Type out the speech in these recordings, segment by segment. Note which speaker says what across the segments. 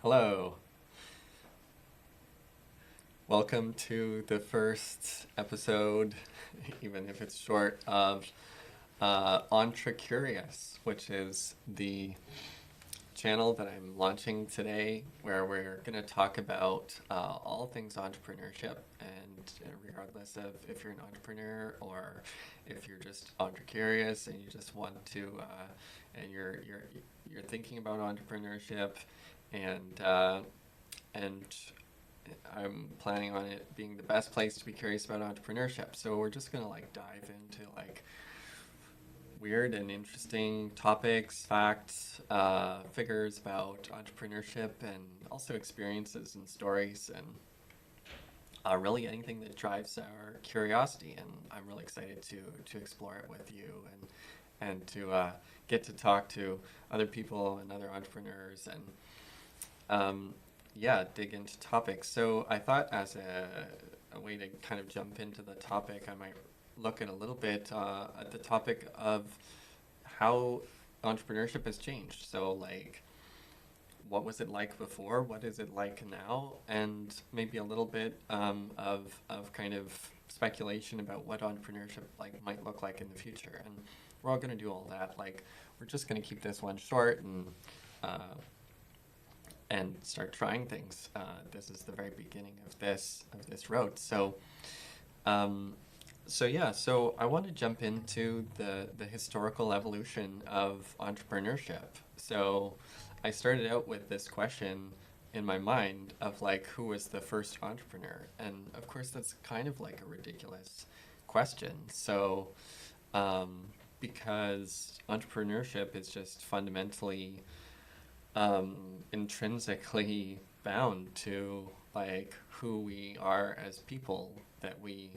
Speaker 1: Hello. Welcome to the first episode, even if it's short, of Entrecurious, which is the channel that I'm launching today, where we're going to talk about all things entrepreneurship, and regardless of if you're an entrepreneur or if you're just entrecurious and you just want to, and you're thinking about entrepreneurship, and I'm planning on it being the best place to be curious about entrepreneurship. So we're just gonna dive into weird and interesting topics, facts, figures about entrepreneurship, and also experiences and stories, and really anything that drives our curiosity. And I'm really excited to explore it with you and to get to talk to other people and other entrepreneurs and dig into topics. So I thought as a way to kind of jump into the topic, I might look at a little bit at the topic of how entrepreneurship has changed. So what was it like before? What is it like now? And maybe a little bit of kind of speculation about what entrepreneurship might look like in the future. And we're all going to do all that. We're just going to keep this one short and start trying things. This is the very beginning of this road. So I want to jump into the historical evolution of entrepreneurship. So I started out with this question in my mind of who was the first entrepreneur? And of course that's kind of a ridiculous question. So because entrepreneurship is just fundamentally intrinsically bound to who we are as people, that we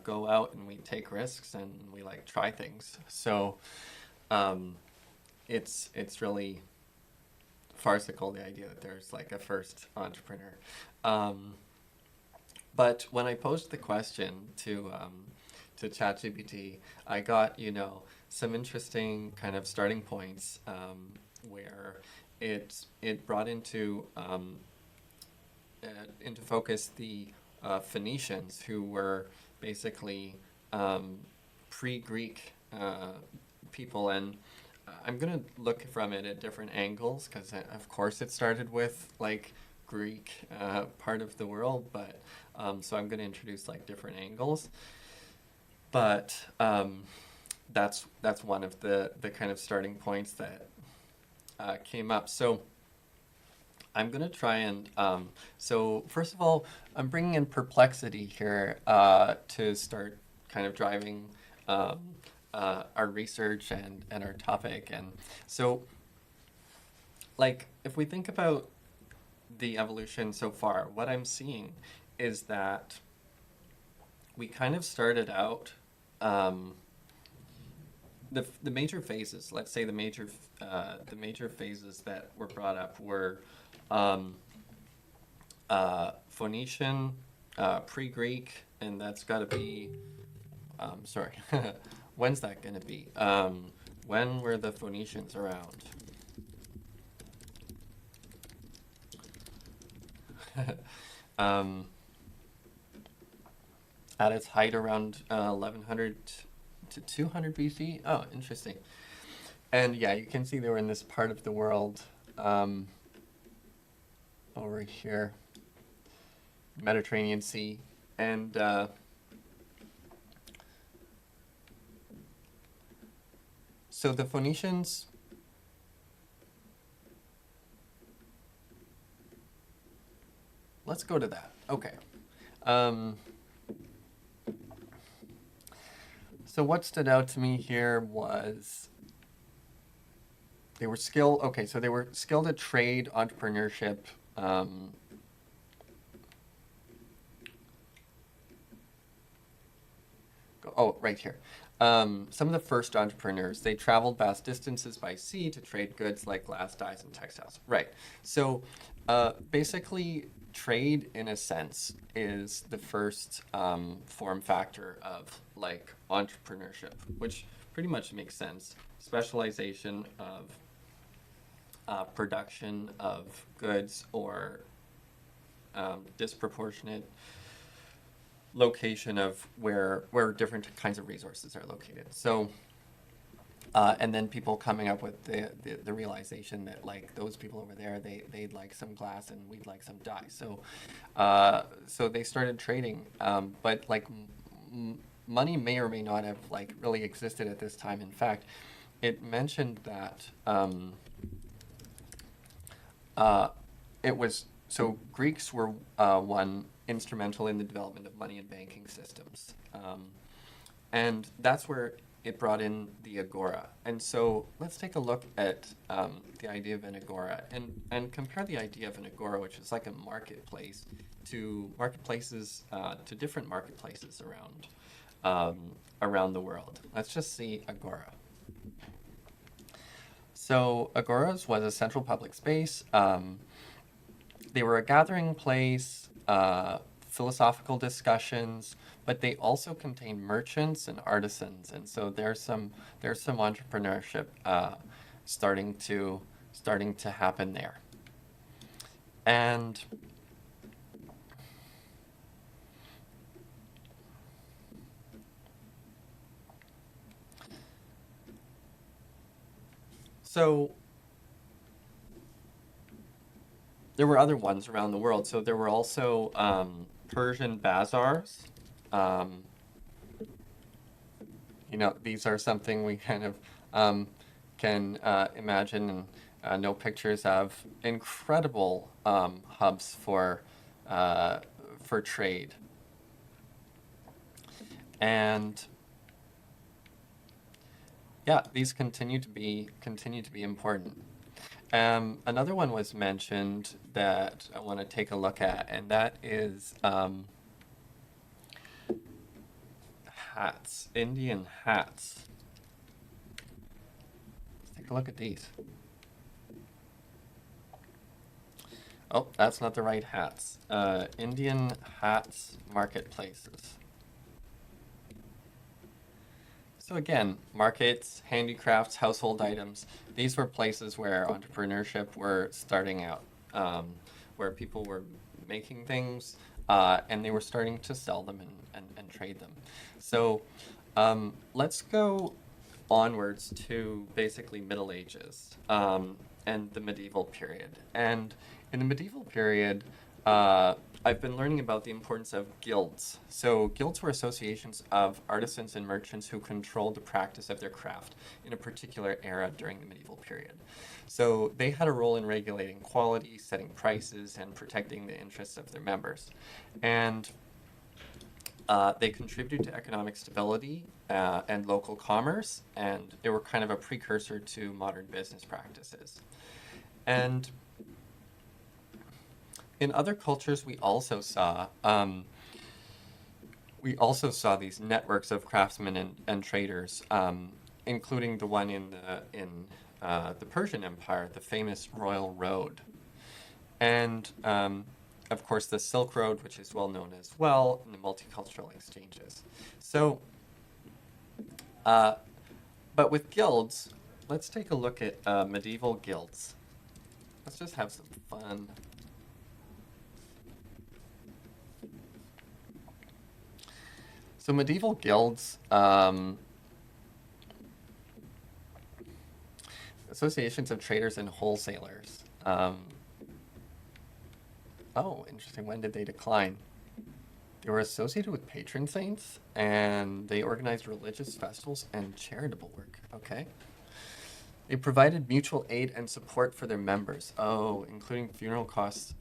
Speaker 1: go out and we take risks and we try things. So it's really farcical, the idea that there's a first entrepreneur. But when I posed the question to ChatGPT, I got some interesting kind of starting points where it brought into focus the Phoenicians, who were basically pre-Greek people. And I'm going to look from it at different angles, because of course it started with Greek part of the world, but so I'm going to introduce different angles. But that's one of the kind of starting points that came up. So I'm going to try and, so first of all, I'm bringing in perplexity here to start kind of driving our research and our topic. And so if we think about the evolution so far, what I'm seeing is that we kind of started out the major phases. Let's say the major phases that were brought up were Phoenician, pre-Greek, and that's got to be sorry. When's that going to be? When were the Phoenicians around? At its height around 1100 to 200 BC. Oh, interesting. And yeah, you can see they were in this part of the world over here, Mediterranean Sea. And so the Phoenicians, let's go to that. Okay. So what stood out to me here was they were skilled. Okay, so they were skilled at trade, entrepreneurship. Right here. Some of the first entrepreneurs, they traveled vast distances by sea to trade goods like glass, dyes, and textiles. Right. So basically, trade, in a sense, is the first form factor of entrepreneurship, which pretty much makes sense. Specialization production of goods or disproportionate location of where different kinds of resources are located. So, and then people coming up with the realization that like those people over there, they'd like some glass and we'd like some dye. So, so they started trading. But like money may or may not have like really existed at this time. In fact, it mentioned that it was so Greeks were one instrumental in the development of money and banking systems, and that's where it brought in the agora. And so let's take a look at the idea of an agora and compare the idea of an agora, which is like a marketplace, to marketplaces to different marketplaces around the world. Let's just see agora. So agoras was a central public space. They were a gathering place, philosophical discussions, but they also contained merchants and artisans, and so there's some entrepreneurship starting to happen there. And so there were other ones around the world. So there were also Persian bazaars. Um, these are something we kind of can imagine and know pictures of. Incredible hubs for trade, and yeah, these continue to be important. Another one was mentioned that I want to take a look at, and that is hats, Indian hats. Let's take a look at these. Oh, that's not the right hats. Indian hats marketplaces. So again, markets, handicrafts, household items, these were places where entrepreneurship were starting out, where people were making things and they were starting to sell them and trade them. So let's go onwards to basically Middle Ages and the medieval period. And in the medieval period, I've been learning about the importance of guilds. So guilds were associations of artisans and merchants who controlled the practice of their craft in a particular era during the medieval period. So they had a role in regulating quality, setting prices, and protecting the interests of their members. And they contributed to economic stability and local commerce, and they were kind of a precursor to modern business practices. And in other cultures, we also saw these networks of craftsmen and traders, including the one in the Persian Empire, the famous Royal Road, and of course the Silk Road, which is well known as well, and the multicultural exchanges. So, but with guilds, let's take a look at medieval guilds. Let's just have some fun. So medieval guilds, associations of traders and wholesalers. Oh, interesting. When did they decline? They were associated with patron saints, and they organized religious festivals and charitable work. Okay. They provided mutual aid and support for their members. Oh, including funeral costs,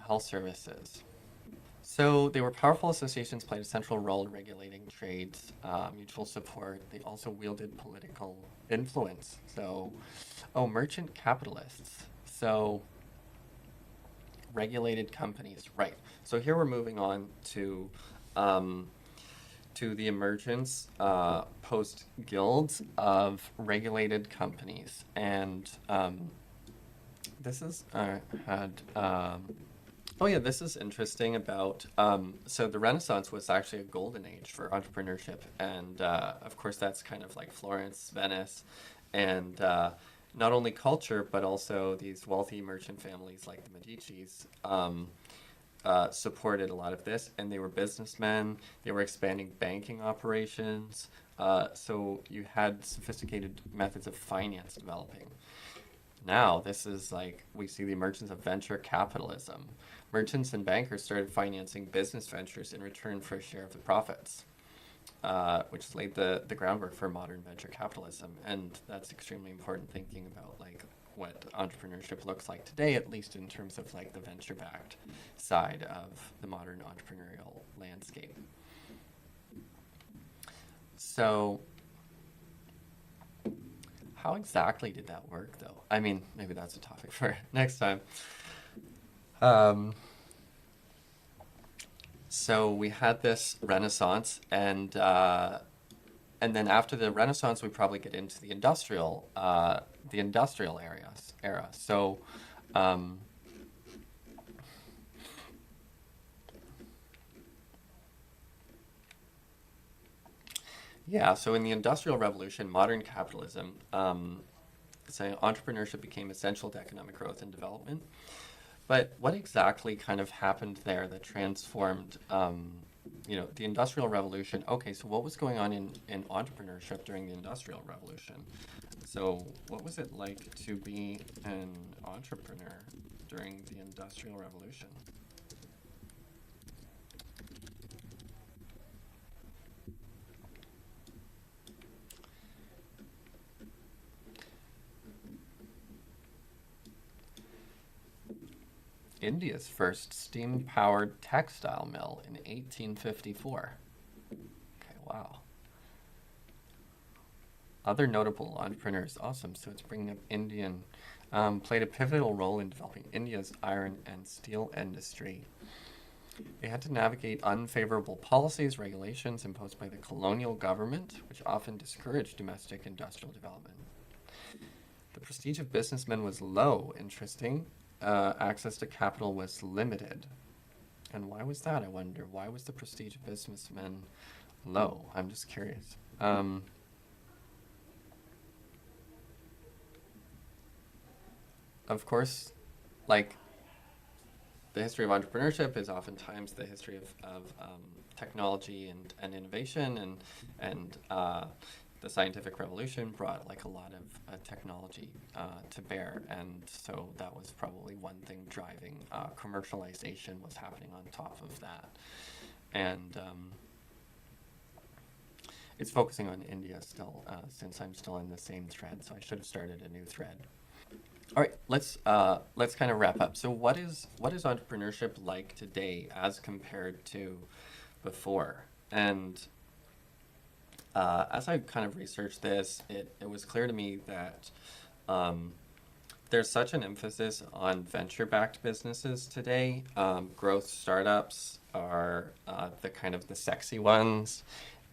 Speaker 1: health services. So they were powerful associations, played a central role in regulating trades, mutual support. They also wielded political influence. So, oh, merchant capitalists. So regulated companies, right. So here we're moving on to the emergence post guilds of regulated companies. And this is oh yeah, this is interesting about, so the Renaissance was actually a golden age for entrepreneurship. And of course, that's kind of like Florence, Venice, and not only culture, but also these wealthy merchant families like the Medici's supported a lot of this, and they were businessmen. They were expanding banking operations. So you had sophisticated methods of finance developing. Now, this is like we see the emergence of venture capitalism. Merchants and bankers started financing business ventures in return for a share of the profits, which laid the groundwork for modern venture capitalism. And that's extremely important thinking about like what entrepreneurship looks like today, at least in terms of like the venture-backed side of the modern entrepreneurial landscape. So, how exactly did that work, though? I mean, maybe that's a topic for next time. Um, so we had this Renaissance, and then after the Renaissance, we probably get into the industrial era. So, um, yeah. So in the Industrial Revolution, modern capitalism, say entrepreneurship became essential to economic growth and development. But what exactly kind of happened there that transformed, the Industrial Revolution? Okay, so what was going on in entrepreneurship during the Industrial Revolution? So what was it like to be an entrepreneur during the Industrial Revolution? India's first steam-powered textile mill in 1854. Okay, wow. Other notable entrepreneurs, awesome. So it's bringing up played a pivotal role in developing India's iron and steel industry. They had to navigate unfavorable policies, regulations imposed by the colonial government, which often discouraged domestic industrial development. The prestige of businessmen was low, interesting. Access to capital was limited. And why was that, I wonder? Why was the prestige of businessmen low? I'm just curious. Of course, like the history of entrepreneurship is oftentimes the history of technology and innovation, and the scientific revolution brought like a lot of technology to bear, and so that was probably one thing driving commercialization was happening on top of that, and it's focusing on India still, since I'm still in the same thread, so I should have started a new thread. All right, let's kind of wrap up. So what is entrepreneurship like today as compared to before? And as I kind of researched this, it was clear to me that um, there's such an emphasis on venture-backed businesses today. Growth startups are the kind of the sexy ones,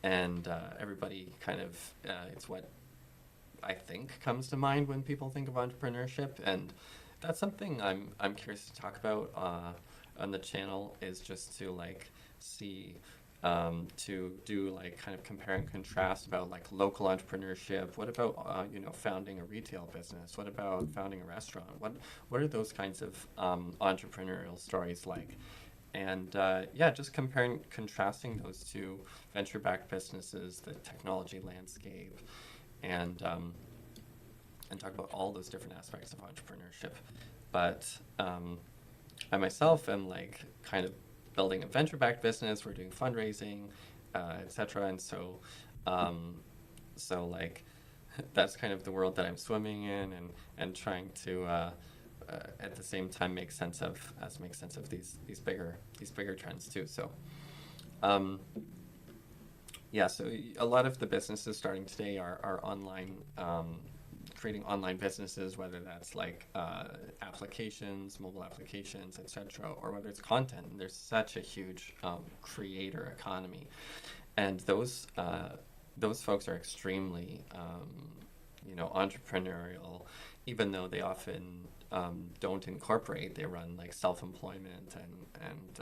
Speaker 1: and everybody kind of it's what I think comes to mind when people think of entrepreneurship, and that's something I'm curious to talk about on the channel, is just to like see to do like kind of compare and contrast about like local entrepreneurship. What about founding a retail business? What about founding a restaurant? What are those kinds of entrepreneurial stories like? And yeah, just comparing, contrasting those two venture-backed businesses, the technology landscape, and talk about all those different aspects of entrepreneurship. But I myself am like kind of building a venture-backed business. We're doing fundraising, etc. And so like that's kind of the world that I'm swimming in, and trying to at the same time make sense of these bigger trends too. So yeah, so a lot of the businesses starting today are online, creating online businesses, whether that's like applications, mobile applications, etc., or whether it's content. There's such a huge creator economy, and those folks are extremely entrepreneurial, even though they often don't incorporate. They run like self-employment and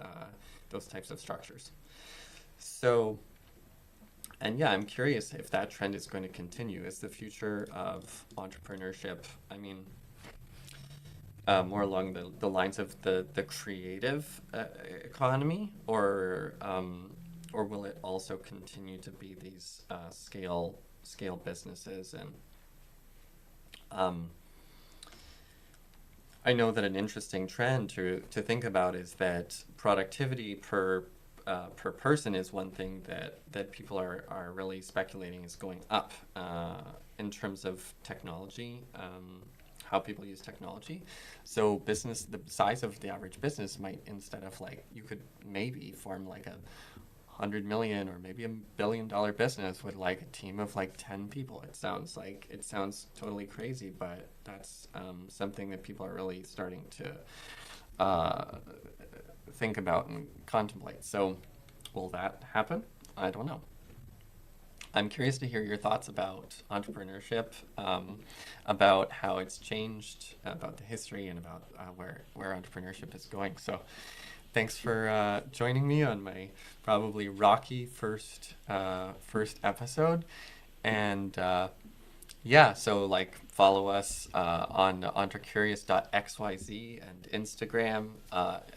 Speaker 1: those types of structures. So And yeah, I'm curious if that trend is going to continue. Is the future of entrepreneurship, I mean, more along the lines of the creative economy, or will it also continue to be these scale businesses? And um, I know that an interesting trend to think about is that productivity per person is one thing that people are really speculating is going up in terms of technology, how people use technology. So business, the size of the average business might, instead of like, you could maybe form like a 100 million or maybe $1 billion business with like a team of like 10 people. It sounds totally crazy, but that's something that people are really starting to think about and contemplate. So will that happen? I don't know. I'm curious to hear your thoughts about entrepreneurship, about how it's changed, about the history, and about where entrepreneurship is going. So thanks for joining me on my probably rocky first episode. And yeah, so like follow us on entrecurious.xyz and Instagram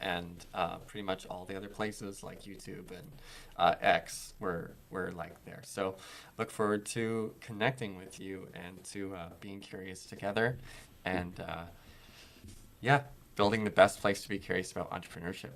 Speaker 1: and pretty much all the other places like YouTube and X. We're like there. So look forward to connecting with you and to being curious together, and yeah, building the best place to be curious about entrepreneurship.